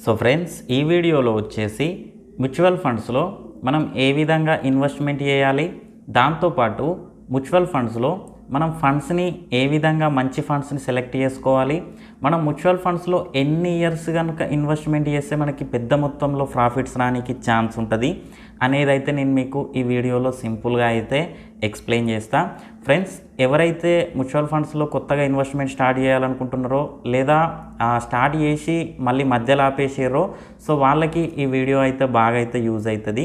So friends, ఈ వీడియోలో వచ్చేసి మ్యూచువల్ ఫండ్స్లో మనం ఏ విధంగా ఇన్వెస్ట్మెంట్ చేయాలి, దాంతోపాటు మ్యూచువల్ ఫండ్స్లో మనం ఫండ్స్ని ఏ విధంగా మంచి ఫండ్స్ని సెలెక్ట్ చేసుకోవాలి, మనం మ్యూచువల్ ఫండ్స్లో ఎన్ని ఇయర్స్ కనుక ఇన్వెస్ట్మెంట్ చేస్తే మనకి పెద్ద మొత్తంలో ప్రాఫిట్స్ రానికి ఛాన్స్ ఉంటుంది అనేది అయితే నేను మీకు ఈ వీడియోలో సింపుల్గా అయితే ఎక్స్ప్లెయిన్ చేస్తా. ఫ్రెండ్స్, ఎవరైతే మ్యూచువల్ ఫండ్స్లో కొత్తగా ఇన్వెస్ట్మెంట్ స్టార్ట్ చేయాలనుకుంటున్నారో లేదా స్టార్ట్ చేసి మళ్ళీ మధ్యలో ఆపేసారో సో వాళ్ళకి ఈ వీడియో అయితే బాగా అయితే యూజ్ అవుతుంది.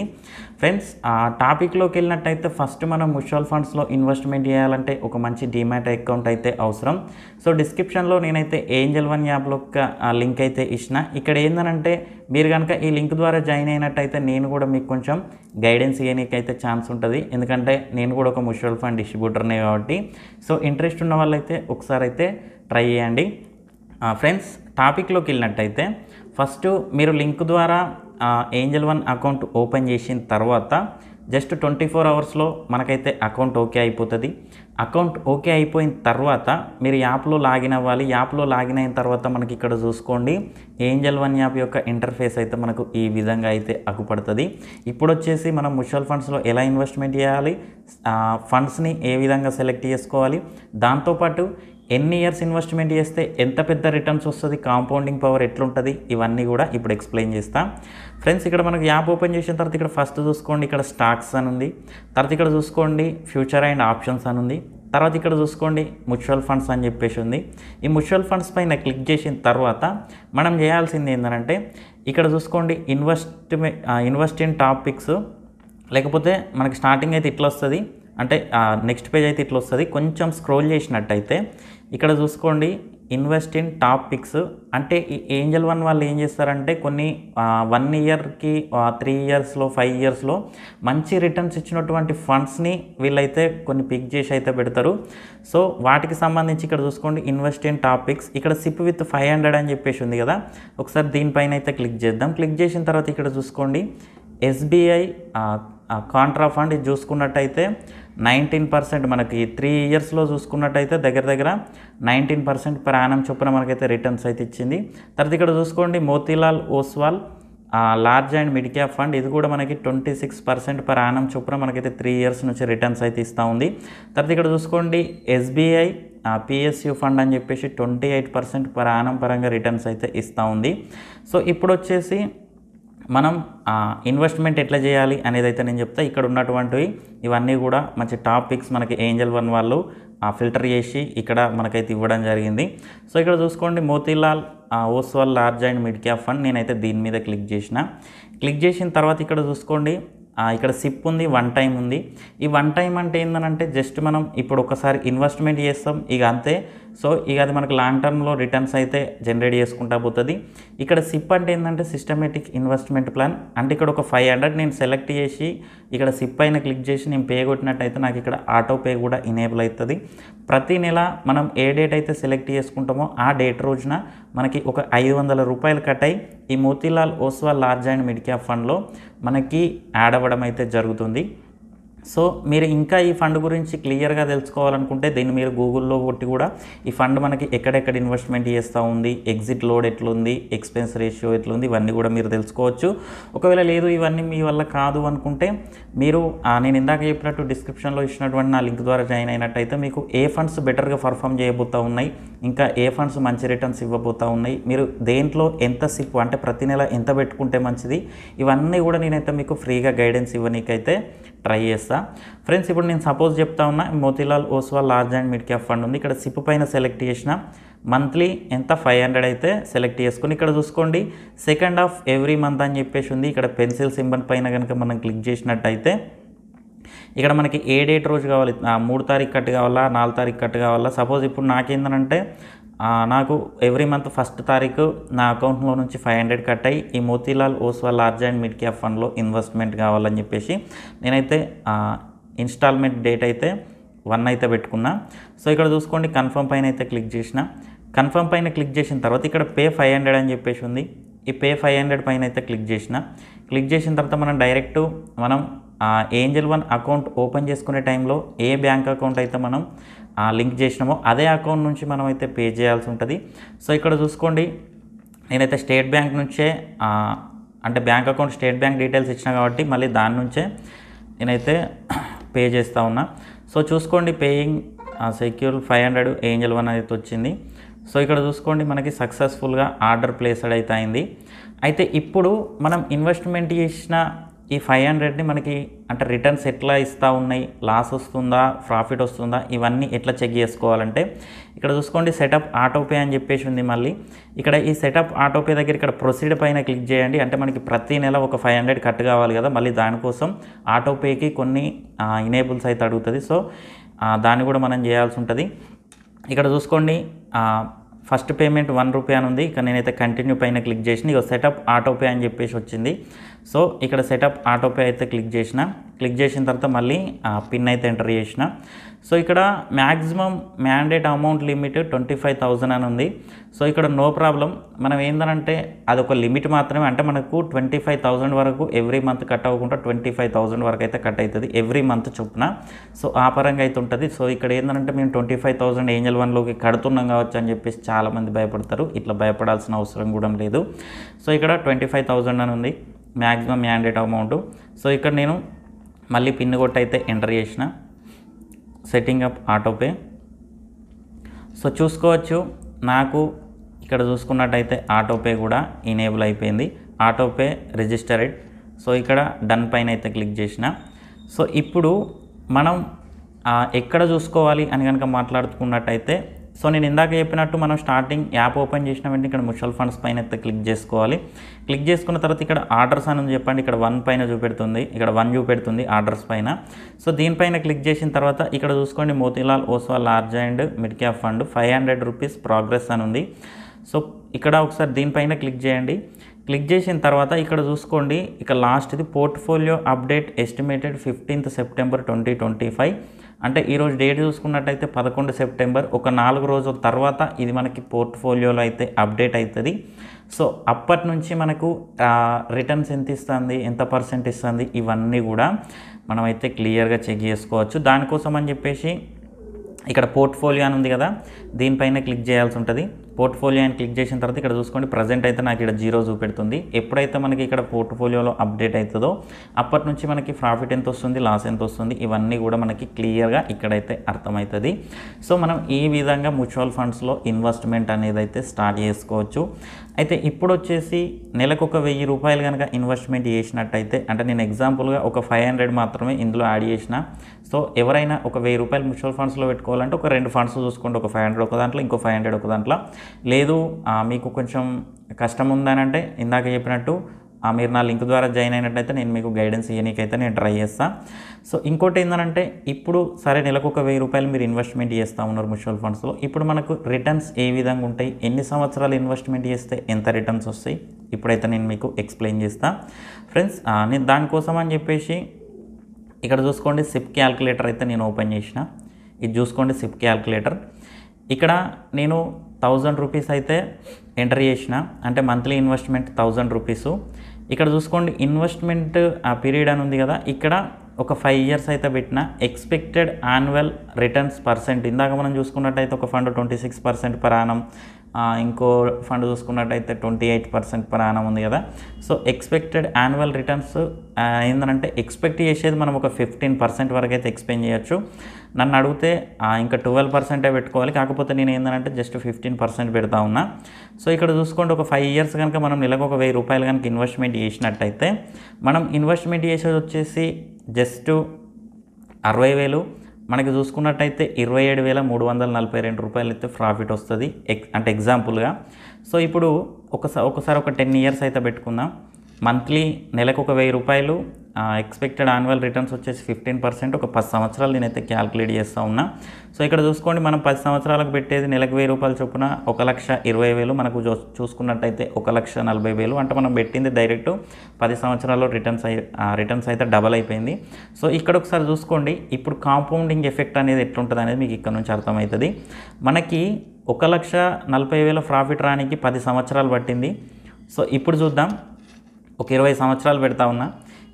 ఫ్రెండ్స్, ఆ టాపిక్లోకి వెళ్ళినట్టయితే ఫస్ట్ మనం మ్యూచువల్ ఫండ్స్లో ఇన్వెస్ట్మెంట్ చేయాలంటే ఒక మంచి డీమ్యాట్ అకౌంట్ అయితే అవసరం. సో డిస్క్రిప్షన్లో నేనైతే ఏంజల్ వన్ యాప్లో ఒక లింక్ అయితే ఇచ్చిన. ఇక్కడ ఏంటంటే మీరు కనుక ఈ లింక్ ద్వారా జాయిన్ అయినట్టయితే నేను కూడా మీకు కొంచెం గైడెన్స్ ఇవ్వనీకైతే ఛాన్స్ ఉంటుంది, ఎందుకంటే నేను కూడా ఒక మ్యూచువల్ ఫండ్ డిస్ట్రిబ్యూటర్నే కాబట్టి. సో ఇంట్రెస్ట్ ఉన్న వాళ్ళైతే ఒకసారి అయితే ట్రై చేయండి. ఫ్రెండ్స్, టాపిక్లోకి వెళ్ళినట్టయితే ఫస్ట్ మీరు లింక్ ద్వారా ఏంజల్ వన్ అకౌంట్ ఓపెన్ చేసిన తర్వాత జస్ట్ 24 అవర్స్లో మనకైతే అకౌంట్ ఓకే అయిపోతుంది. అకౌంట్ ఓకే అయిపోయిన తర్వాత మీరు యాప్లో లాగిన్ అవ్వాలి. యాప్లో లాగిన్ అయిన తర్వాత మనకి ఇక్కడ చూసుకోండి, ఏంజల్ వన్ యాప్ యొక్క ఇంటర్ఫేస్ అయితే మనకు ఈ విధంగా అయితే అగుపడుతుంది. ఇప్పుడు వచ్చేసి మనం మ్యూచువల్ ఫండ్స్లో ఎలా ఇన్వెస్ట్మెంట్ చేయాలి, ఫండ్స్ని ఏ విధంగా సెలెక్ట్ చేసుకోవాలి, దాంతోపాటు ఎన్ని ఇయర్స్ ఇన్వెస్ట్మెంట్ చేస్తే ఎంత పెద్ద రిటర్న్స్ వస్తుంది, కాంపౌండింగ్ పవర్ ఎట్లుంటుంది, ఇవన్నీ కూడా ఇప్పుడు ఎక్స్ప్లెయిన్ చేస్తాం. ఫ్రెండ్స్, ఇక్కడ మనకు యాప్ ఓపెన్ చేసిన తర్వాత ఇక్కడ ఫస్ట్ చూసుకోండి, ఇక్కడ స్టాక్స్ అని ఉంది. తర్వాత ఇక్కడ చూసుకోండి ఫ్యూచర్ అండ్ ఆప్షన్స్ అని ఉంది. తర్వాత ఇక్కడ చూసుకోండి మ్యూచువల్ ఫండ్స్ అని చెప్పేసి ఉంది. ఈ మ్యూచువల్ ఫండ్స్ పైన క్లిక్ చేసిన తర్వాత మనం చేయాల్సింది ఏంటంటే ఇక్కడ చూసుకోండి ఇన్వెస్ట్ ఇన్ టాప్ పిక్స్, లేకపోతే మనకి స్టార్టింగ్ అయితే ఇట్లా వస్తుంది, అంటే నెక్స్ట్ పేజ్ అయితే ఇట్లా వస్తుంది. కొంచెం స్క్రోల్ చేసినట్టయితే ఇక్కడ చూసుకోండి ఇన్వెస్ట్ ఇన్ టాప్ పిక్స్. అంటే ఈ ఏంజల్ వన్ వాళ్ళు ఏం చేస్తారంటే కొన్ని 1 ఇయర్కి 3 ఇయర్స్లో 5 ఇయర్స్లో మంచి రిటర్న్స్ ఇచ్చినటువంటి ఫండ్స్ని వీళ్ళైతే కొన్ని పిక్ చేసి అయితే పెడతారు. సో వాటికి సంబంధించి ఇక్కడ చూసుకోండి ఇన్వెస్ట్ ఇన్ టాప్ పిక్స్. ఇక్కడ సిప్ విత్ 500 అని చెప్పేసి ఉంది కదా, ఒకసారి దీనిపైన అయితే క్లిక్ చేద్దాం. క్లిక్ చేసిన తర్వాత ఇక్కడ చూసుకోండి ఎస్బీఐ కాంట్రా ఫండ్. ఇది చూసుకున్నట్టయితే 19% మనకి 3 ఇయర్స్లో చూసుకున్నట్టయితే దగ్గర 19% పర్ యానం చొప్పున మనకైతే రిటర్న్స్ అయితే ఇచ్చింది. తర్వాత ఇక్కడ చూసుకోండి Motilal Oswal large and mid cap fund. ఇది కూడా మనకి 26% పర్ యానం చొప్పున మనకైతే 3 ఇయర్స్ నుంచి రిటర్న్స్ అయితే ఇస్తూ ఉంది. తర్వాత ఇక్కడ చూసుకోండి ఎస్బీఐ పిఎస్యు ఫండ్ అని చెప్పేసి 28% పర్ యానం పరంగా రిటర్న్స్ అయితే ఇస్తూ ఉంది. సో ఇప్పుడు వచ్చేసి మనం ఇన్వెస్ట్మెంట్ ఎట్లా చేయాలి అనేది అయితే నేను చెప్తా. ఇక్కడ ఉన్నటువంటివి ఇవన్నీ కూడా మంచి టాపిక్స్ మనకి ఏంజల్ వన్ వాళ్ళు ఫిల్టర్ చేసి ఇక్కడ మనకైతే ఇవ్వడం జరిగింది. సో ఇక్కడ చూసుకోండి Motilal Oswal large and mid cap fund. నేనైతే దీని మీద క్లిక్ చేసిన తర్వాత ఇక్కడ చూసుకోండి ఇక్కడ సిప్ ఉంది, 1 టైం ఉంది. ఈ 1 టైం అంటే ఏంటంటే జస్ట్ మనం ఇప్పుడు ఒకసారి ఇన్వెస్ట్మెంట్ చేస్తాం ఇక అంతే. సో ఇక అది మనకు లాంగ్ టర్మ్లో రిటర్న్స్ అయితే జనరేట్ చేసుకుంటా పోతుంది. ఇక్కడ సిప్ అంటే ఏంటంటే సిస్టమేటిక్ ఇన్వెస్ట్మెంట్ ప్లాన్. అంటే ఇక్కడ ఒక 500 నేను సెలెక్ట్ చేసి ఇక్కడ సిప్ పైన క్లిక్ చేసి నేను పే కొట్టినట్టయితే నాకు ఇక్కడ ఆటో పే కూడా ఎనేబుల్ అవుతుంది. ప్రతి నెల మనం ఏ డేట్ అయితే సెలెక్ట్ చేసుకుంటామో ఆ డేట్ రోజున మనకి ఒక 500 రూపాయలు కట్ అయ్యి ఈ Motilal Oswal large and mid cap ఫండ్లో మనకి యాడ్ అవ్వడం అయితే జరుగుతుంది. సో మీరు ఇంకా ఈ ఫండ్ గురించి క్లియర్గా తెలుసుకోవాలనుకుంటే దీన్ని మీరు గూగుల్లో కొట్టి కూడా ఈ ఫండ్ మనకి ఎక్కడెక్కడ ఇన్వెస్ట్మెంట్ చేస్తూ ఉంది, ఎగ్జిట్ లోడ్ ఎట్లుంది, ఎక్స్పెన్స్ రేషియో ఎట్లుంది, ఇవన్నీ కూడా మీరు తెలుసుకోవచ్చు. ఒకవేళ లేదు ఇవన్నీ మీ వల్ల కాదు అనుకుంటే మీరు నేను ఇందాక చెప్పినట్టు డిస్క్రిప్షన్లో ఇచ్చినటువంటి నా లింక్ ద్వారా జాయిన్ అయినట్టయితే మీకు ఏ ఫండ్స్ బెటర్గా పర్ఫామ్ చేయబోతూ ఉన్నాయి, ఇంకా ఏ ఫండ్స్ మంచి రిటర్న్స్ ఇవ్వబోతూ ఉన్నాయి, మీరు దేంట్లో ఎంత సిప్ అంటే ప్రతి నెల ఎంత పెట్టుకుంటే మంచిది, ఇవన్నీ కూడా నేనైతే మీకు ఫ్రీగా గైడెన్స్ ఇవ్వనీకైతే ట్రై చేస్తా. ఫ్రెండ్స్, ఇప్పుడు నేను సపోజ్ చెప్తా ఉన్నా Motilal Oswal large and mid cap fund ఉంది. ఇక్కడ సిప్ పైన సెలెక్ట్ చేసిన మంత్లీ ఎంత 500 అయితే సెలెక్ట్ చేసుకుని ఇక్కడ చూసుకోండి సెకండ్ ఆఫ్ ఎవ్రీ మంత్ అని చెప్పేసి ఉంది. ఇక్కడ పెన్సిల్ సింబల్ పైన కనుక మనం క్లిక్ చేసినట్టయితే ఇక్కడ మనకి ఏ డేట్ రోజు కావాలి, 3 తారీఖు కట్ కావాలా, 4 తారీఖు కట్ కావాలా. సపోజ్ ఇప్పుడు నాకేందనంటే నాకు ఎవ్రీ మంత్ 1 తారీఖు నా అకౌంట్లో నుంచి 500 కట్ అయ్యి ఈ Motilal Oswal large and mid cap ఫండ్లో ఇన్వెస్ట్మెంట్ కావాలని చెప్పేసి నేనైతే ఇన్స్టాల్మెంట్ డేట్ అయితే 1 అయితే పెట్టుకున్నా. సో ఇక్కడ చూసుకోండి కన్ఫర్మ్ పైన అయితే క్లిక్ చేసిన. కన్ఫర్మ్ పైన క్లిక్ చేసిన తర్వాత ఇక్కడ పే 500 అని చెప్పేసి ఉంది. ఈ పే 500 పైన అయితే క్లిక్ చేసిన తర్వాత మనం డైరెక్ట్ మనం ఏంజల్ వన్ అకౌంట్ ఓపెన్ చేసుకునే టైంలో ఏ బ్యాంక్ అకౌంట్ అయితే మనం లింక్ చేసినామో అదే అకౌంట్ నుంచి మనం అయితే పే చేయాల్సి ఉంటుంది. సో ఇక్కడ చూసుకోండి నేనైతే స్టేట్ బ్యాంక్ నుంచే అంటే bank account state bank details ఇచ్చిన కాబట్టి మళ్ళీ దాని నుంచే నేనైతే పే చేస్తూ ఉన్నా. సో చూసుకోండి, పేయింగ్ సెక్యూర్ 500 ఏంజల్ 1 అయితే వచ్చింది. సో ఇక్కడ చూసుకోండి మనకి సక్సెస్ఫుల్గా ఆర్డర్ ప్లేస్డ్ అయితే అయింది. అయితే ఇప్పుడు మనం ఇన్వెస్ట్మెంట్ చేసిన ఈ 500ని మనకి అంటే రిటర్న్స్ ఎట్లా ఇస్తూ ఉన్నాయి, లాస్ వస్తుందా ప్రాఫిట్ వస్తుందా, ఇవన్నీ ఎట్లా చెక్ చేసుకోవాలంటే ఇక్కడ చూసుకోండి సెటప్ ఆటోపే అని చెప్పేసి ఉంది. మళ్ళీ ఇక్కడ ఈ సెటప్ ఆటోపే దగ్గర ఇక్కడ ప్రొసీడ్ పైన క్లిక్ చేయండి. అంటే మనకి ప్రతి నెల ఒక 500 కట్ కావాలి కదా, మళ్ళీ దానికోసం ఆటోపేకి కొన్ని ఇనేబుల్స్ అయితే అడుగుతుంది. సో దాన్ని కూడా మనం చేయాల్సి ఉంటుంది. ఇక్కడ చూసుకోండి ఫస్ట్ పేమెంట్ 1 రూపీ అని ఉంది. ఇక్కడ నేనైతే కంటిన్యూ పైన క్లిక్ చేసిన, ఇక సెటప్ ఆటోపే అని చెప్పేసి వచ్చింది. సో ఇక్కడ సెటప్ ఆటోపే అయితే క్లిక్ చేసిన తర్వాత మళ్ళీ పిన్ అయితే ఎంటర్ చేసిన. సో ఇక్కడ మ్యాక్సిమం మ్యాండేట్ అమౌంట్ లిమిట్ 25,000 అని ఉంది. సో ఇక్కడ నో ప్రాబ్లం, మనం ఏంటంటే అదొక లిమిట్ మాత్రమే, అంటే మనకు 25,000 వరకు ఎవ్రీ మంత్ కట్ అవ్వకుండా 25,000 వరకు అయితే కట్ అవుతుంది ఎవ్రీ మంత్ చొప్పున. సో ఆ పరంగా అయితే ఉంటుంది. సో ఇక్కడ ఏంటంటే మేము 25,000 ఏంజల్ 1లోకి కడుతున్నాం కావచ్చు అని చెప్పేసి చాలామంది భయపడతారు. ఇట్లా భయపడాల్సిన అవసరం కూడా లేదు. సో ఇక్కడ 25,000 అని ఉంది మ్యాక్సిమం మ్యాండేట్ అమౌంట్. సో ఇక్కడ నేను మళ్ళీ పిన్ కొట్టి అయితే ఎంటర్ చేసిన, సెట్టింగ్ అప్ ఆటోపే. సో చూసుకోవచ్చు నాకు ఇక్కడ చూసుకున్నట్టయితే ఆటోపే కూడా ఇనేబుల్ అయిపోయింది, ఆటోపే రిజిస్టర్డ్. సో ఇక్కడ డన్ పైన అయితే క్లిక్ చేసిన. సో ఇప్పుడు మనం ఎక్కడ చూసుకోవాలి అని కనుక మాట్లాడుకున్నట్టయితే, సో నేను ఇందాక చెప్పినట్టు మనం స్టార్టింగ్ యాప్ ఓపెన్ చేసిన వెంటనే ఇక్కడ మ్యూచువల్ ఫండ్స్ పైన అయితే క్లిక్ చేసుకోవాలి. క్లిక్ చేసుకున్న తర్వాత ఇక్కడ ఆర్డర్స్ అని చెప్పండి, ఇక్కడ 1 పైన చూపెడుతుంది, ఇక్కడ 1 చూపెడుతుంది ఆర్డర్స్ పైన. సో దీనిపైన క్లిక్ చేసిన తర్వాత ఇక్కడ చూసుకోండి Motilal Oswal large and mid cap fund 500 rupees progress అని ఉంది. సో ఇక్కడ ఒకసారి దీనిపైన క్లిక్ చేయండి. క్లిక్ చేసిన తర్వాత ఇక్కడ చూసుకోండి ఇక లాస్ట్ ఇది portfolio update estimated 15th September 2025. అంటే ఈరోజు డేట్ చూసుకున్నట్టయితే 11 సెప్టెంబర్, ఒక 4 రోజుల తర్వాత ఇది మనకి పోర్ట్ఫోలియోలో అయితే అప్డేట్ అవుతుంది. సో అప్పటి నుంచి మనకు రిటర్న్స్ ఎంత ఇస్తుంది, ఎంత పర్సెంట్ ఇస్తుంది, ఇవన్నీ కూడా మనమైతే క్లియర్గా చెక్ చేసుకోవచ్చు. దానికోసం అని చెప్పేసి ఇక్కడ పోర్ట్ఫోలియో అని ఉంది కదా, దీనిపైన క్లిక్ చేయాల్సి ఉంటుంది. పోర్ట్ఫోలియో అని క్లిక్ చేసిన తర్వాత ఇక్కడ చూసుకోండి ప్రజెంట్ అయితే నాకు ఇక్కడ 0 చూపెడుతుంది. ఎప్పుడైతే మనకి ఇక్కడ పోర్ట్ఫోలియోలో అప్డేట్ అవుతుందో అప్పటి నుంచి మనకి ప్రాఫిట్ ఎంత వస్తుంది, లాస్ ఎంత వస్తుంది, ఇవన్నీ కూడా మనకి క్లియర్గా ఇక్కడైతే అర్థమవుతుంది. సో మనం ఈ విధంగా మ్యూచువల్ ఫండ్స్లో ఇన్వెస్ట్మెంట్ అనేది అయితే స్టార్ట్ చేసుకోవచ్చు. అయితే ఇప్పుడు వచ్చేసి నెలకు ఒక 1000 రూపాయలు కనుక ఇన్వెస్ట్మెంట్ చేసినట్టయితే, అంటే నేను ఎగ్జాంపుల్గా ఒక 500 మాత్రమే ఇందులో యాడ్ చేసిన. సో ఎవరైనా ఒక 1000 రూపాయలు మ్యూచువల్ ఫండ్స్లో పెట్టుకోవాలంటే ఒక 2 ఫండ్స్ చూసుకోండి, ఒక 500 ఒక దాంట్లో, ఇంకో 500 ఒక దాంట్లో. లేదు మీకు కొంచెం కష్టం ఉందని అంటే ఇందాక చెప్పినట్టు మీరు నా లింక్ ద్వారా జాయిన్ అయినట్టయితే నేను మీకు గైడెన్స్ ఇవ్వనీకైతే నేను ట్రై చేస్తాను. సో ఇంకోటి ఏంటంటే ఇప్పుడు సరే నెలకు ఒక 1000 రూపాయలు మీరు ఇన్వెస్ట్మెంట్ చేస్తూ ఉన్నారు మ్యూచువల్ ఫండ్స్లో, ఇప్పుడు మనకు రిటర్న్స్ ఏ విధంగా ఉంటాయి, ఎన్ని సంవత్సరాలు ఇన్వెస్ట్మెంట్ చేస్తే ఎంత రిటర్న్స్ వస్తాయి, ఇప్పుడైతే నేను మీకు ఎక్స్ప్లెయిన్ చేస్తాను ఫ్రెండ్స్. నేను దానికోసం అని చెప్పేసి ఇక్కడ చూసుకోండి సిప్ క్యాల్కులేటర్ అయితే నేను ఓపెన్ చేసిన. ఇది చూసుకోండి సిప్ క్యాల్కులేటర్. ఇక్కడ నేను 1000 రూపీస్ అయితే ఎంటర్ చేసిన, అంటే మంత్లీ ఇన్వెస్ట్మెంట్ 1000 రూపీసు. ఇక్కడ చూసుకోండి ఇన్వెస్ట్మెంట్ పీరియడ్ అని ఉంది కదా, ఇక్కడ ఒక 5 years అయితే పెట్టిన. ఎక్స్పెక్టెడ్ యాన్యువల్ రిటర్న్స్ పర్సెంట్ ఇందాక మనం చూసుకున్నట్టయితే ఒక ఫండ్ 26% పర్ యానం, ఇంకో ఫండ్ చూసుకున్నట్టయితే 28% పర్ యానం ఉంది కదా. సో ఎక్స్పెక్టెడ్ యాన్యువల్ రిటర్న్స్ ఏంటంటే ఎక్స్పెక్ట్ చేసేది మనం ఒక 15% వరకు అయితే ఎక్స్పెక్ట్ చేయొచ్చు. నన్ను అడిగితే ఇంకా 12% పెట్టుకోవాలి, కాకపోతే నేను ఏంటంటే జస్ట్ 15% పెడతా ఉన్నా. సో ఇక్కడ చూసుకోండి ఒక 5 years కనుక మనం నెలకు ఒక 1000 రూపాయలు కనుక ఇన్వెస్ట్మెంట్ చేసినట్టయితే మనం ఇన్వెస్ట్మెంట్ చేసేది వచ్చేసి జస్ట్ 60,000. మనకి చూసుకున్నట్టయితే 27,342 రూపాయలు అయితే ప్రాఫిట్ వస్తుంది అంటే ఎగ్జాంపుల్గా. సో ఇప్పుడు ఒకసారి ఒక 10 years అయితే పెట్టుకుందాం. మంత్లీ నెలకు ఒక 1000 రూపాయలు, ఎక్స్పెక్టెడ్ యాన్యువల్ రిటర్న్స్ వచ్చేసి 15%, ఒక 10 సంవత్సరాలు నేనైతే క్యాల్కులేట్ చేస్తూ ఉన్నా. సో ఇక్కడ చూసుకోండి మనం 10 సంవత్సరాలకు పెట్టేది నెలకు 1000 రూపాయలు చొప్పున 1,20,000, మనకు చూసుకున్నట్టయితే 1,40,000. అంటే మనం పెట్టింది డైరెక్ట్ 10 సంవత్సరాల్లో రిటర్న్స్ అయితే డబల్ అయిపోయింది. సో ఇక్కడ ఒకసారి చూసుకోండి ఇప్పుడు కాంపౌండింగ్ ఎఫెక్ట్ అనేది ఎట్లుంటుంది అనేది మీకు ఇక్కడ నుంచి అర్థమవుతుంది. మనకి 1,40,000 ప్రాఫిట్ రానికి 10 సంవత్సరాలు పట్టింది. సో ఇప్పుడు చూద్దాం, ఒక 20 సంవత్సరాలు పెడతా ఉన్నా.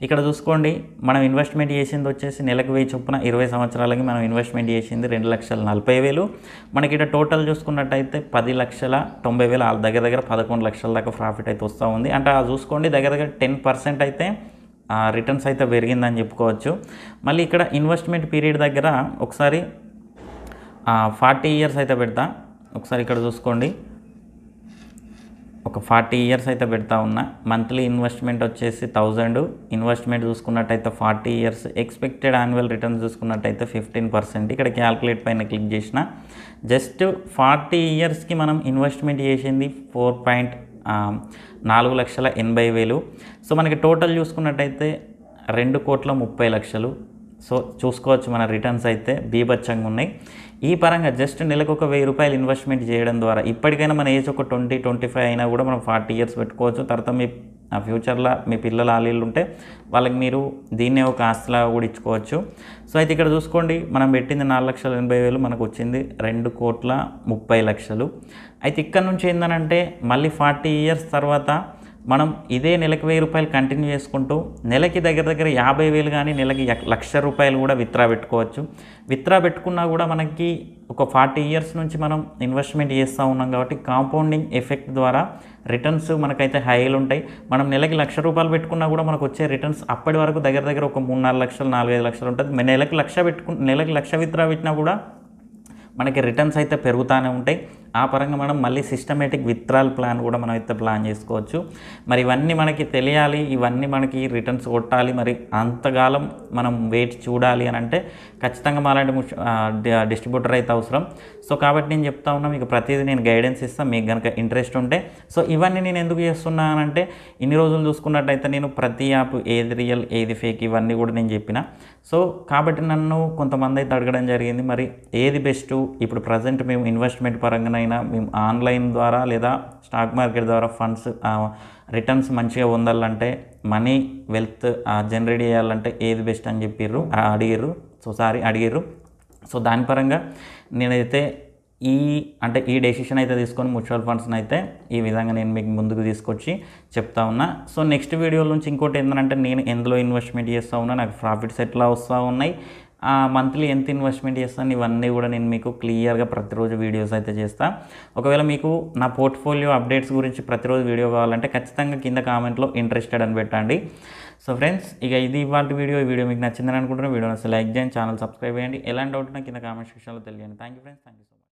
ఇక్కడ చూసుకోండి, మనం ఇన్వెస్ట్మెంట్ చేసింది వచ్చేసి నెలకు 1000 చొప్పున 20 సంవత్సరాలకి మనం ఇన్వెస్ట్మెంట్ చేసింది 2,40,000. మనకి ఇక్కడ టోటల్ చూసుకున్నట్టయితే 10,90,000 దగ్గర దగ్గర 11 లక్షల దాకా ప్రాఫిట్ అయితే వస్తూ ఉంది. అంటే చూసుకోండి దగ్గర దగ్గర 10% అయితే రిటర్న్స్ అయితే పెరిగిందని చెప్పుకోవచ్చు. మళ్ళీ ఇక్కడ ఇన్వెస్ట్మెంట్ పీరియడ్ దగ్గర ఒకసారి 40 ఇయర్స్ అయితే పెడతా. ఒకసారి ఇక్కడ చూసుకోండి, ఒక 40 ఇయర్స్ అయితే పెడతా ఉన్నా. మంత్లీ ఇన్వెస్ట్మెంట్ వచ్చేసి 1000. ఇన్వెస్ట్మెంట్ చూసుకున్నట్టయితే 40 ఇయర్స్. ఎక్స్పెక్టెడ్ యాన్యువల్ రిటర్న్స్ చూసుకున్నట్టయితే 15%. ఇక్కడ క్యాల్కులేట్ పైన క్లిక్ చేసిన జస్ట్ 40 ఇయర్స్కి మనం ఇన్వెస్ట్మెంట్ చేసింది 4,80,000. సో మనకి టోటల్ చూసుకున్నట్టయితే 2,30,00,000. సో చూసుకోవచ్చు మన రిటర్న్స్ అయితే బీభత్సంగా ఉన్నాయి. ఈ పరంగా జస్ట్ నెలకు ఒక 1,000 రూపాయలు ఇన్వెస్ట్మెంట్ చేయడం ద్వారా ఇప్పటికైనా మన ఏజ్ ఒక 20-25 అయినా కూడా మనం 40 ఇయర్స్ పెట్టుకోవచ్చు. తర్వాత మీ ఫ్యూచర్లో మీ పిల్లలు ఆలీళ్ళు ఉంటే వాళ్ళకి మీరు దీన్నే ఒక ఆస్తిలా కూడా ఇచ్చుకోవచ్చు. సో అయితే ఇక్కడ చూసుకోండి, మనం పెట్టింది 4,80,000, మనకు వచ్చింది 2,30,00,000. అయితే ఇక్కడ నుంచి ఏంటంటే మళ్ళీ 40 ఇయర్స్ తర్వాత మనం ఇదే నెలకు 1,000 రూపాయలు కంటిన్యూ చేసుకుంటూ నెలకి దగ్గర దగ్గర 50,000 కానీ నెలకి 1,00,000 రూపాయలు కూడా విత్డ్రా పెట్టుకోవచ్చు. విత్డ్రా పెట్టుకున్నా కూడా మనకి ఒక 40 ఇయర్స్ నుంచి మనం ఇన్వెస్ట్మెంట్ చేస్తూ ఉన్నాం కాబట్టి కాంపౌండింగ్ ఎఫెక్ట్ ద్వారా రిటర్న్స్ మనకైతే హైలు ఉంటాయి. మనం నెలకి 1,00,000 రూపాయలు పెట్టుకున్నా కూడా మనకు వచ్చే రిటర్న్స్ అప్పటి వరకు దగ్గర దగ్గర ఒక 3-4 లక్షలు 4-5 లక్షలు ఉంటుంది. నెలకి 1,00,000 విత్డ్రా పెట్టినా కూడా మనకి రిటర్న్స్ అయితే పెరుగుతూనే ఉంటాయి. ఆ పరంగా మనం మళ్ళీ సిస్టమేటిక్ విత్డ్రాల్ ప్లాన్ కూడా మనం అయితే ప్లాన్ చేసుకోవచ్చు. మరి ఇవన్నీ మనకి తెలియాలి, ఇవన్నీ మనకి రిటర్న్స్ కొట్టాలి, మరి అంతకాలం మనం వెయిట్ చూడాలి అని అంటే ఖచ్చితంగా మాలాంటి డిస్ట్రిబ్యూటర్ అయితే అవసరం. సో కాబట్టి నేను చెప్తా ఉన్నా, మీకు ప్రతిదీ నేను గైడెన్స్ ఇస్తాను మీకు కనుక ఇంట్రెస్ట్ ఉంటే. సో ఇవన్నీ నేను ఎందుకు చేస్తున్నానంటే ఇన్ని రోజులు చూసుకున్నట్టయితే నేను ప్రతి యాప్ ఏది రియల్ ఏది ఫేక్ ఇవన్నీ కూడా నేను చెప్పిన. సో కాబట్టి నన్ను కొంతమంది అయితే అడగడం జరిగింది, మరి ఏది బెస్ట్ ఇప్పుడు ప్రజెంట్ మేము ఇన్వెస్ట్మెంట్ పరంగా మేము ఆన్లైన్ ద్వారా లేదా స్టాక్ మార్కెట్ ద్వారా ఫండ్స్ రిటర్న్స్ మంచిగా పొందాలంటే మనీ వెల్త్ జనరేట్ చేయాలంటే ఏది బెస్ట్ అని అడిగిర్రు. సో దాని పరంగా నేనైతే ఈ డెసిషన్ అయితే తీసుకొని మ్యూచువల్ ఫండ్స్ని అయితే ఈ విధంగా నేను మీకు ముందుకు తీసుకొచ్చి చెప్తా ఉన్నా. సో నెక్స్ట్ వీడియో నుంచి ఇంకోటి ఏంటంటే నేను ఎందులో ఇన్వెస్ట్మెంట్ చేస్తూ ఉన్నా, నాకు ప్రాఫిట్స్ ఎట్లా వస్తూ ఉన్నాయి, మంత్లీ ఎంత ఇన్వెస్ట్మెంట్ చేస్తాను, ఇవన్నీ కూడా నేను మీకు క్లియర్గా ప్రతిరోజు వీడియోస్ అయితే చేస్తాను. ఒకవేళ మీకు నా పోర్ట్ఫోలియో అప్డేట్స్ గురించి ప్రతిరోజు వీడియో కావాలంటే ఖచ్చితంగా కింద కామెంట్లో ఇంట్రెస్టెడ్ అని పెట్టండి. సో ఫ్రెండ్స్, ఇది ఇవాళ వీడియో మీకు నచ్చిందని అనుకుంటున్నాను. వీడియో అసలు లైక్ చేయండి, ఛానల్ సబ్స్క్రైబ్ చేయండి. ఎలాంటి డౌట్ ఉన్నా కింద కామెంట్ సెక్షన్లో తెలియండి. Thank you friends, thank you.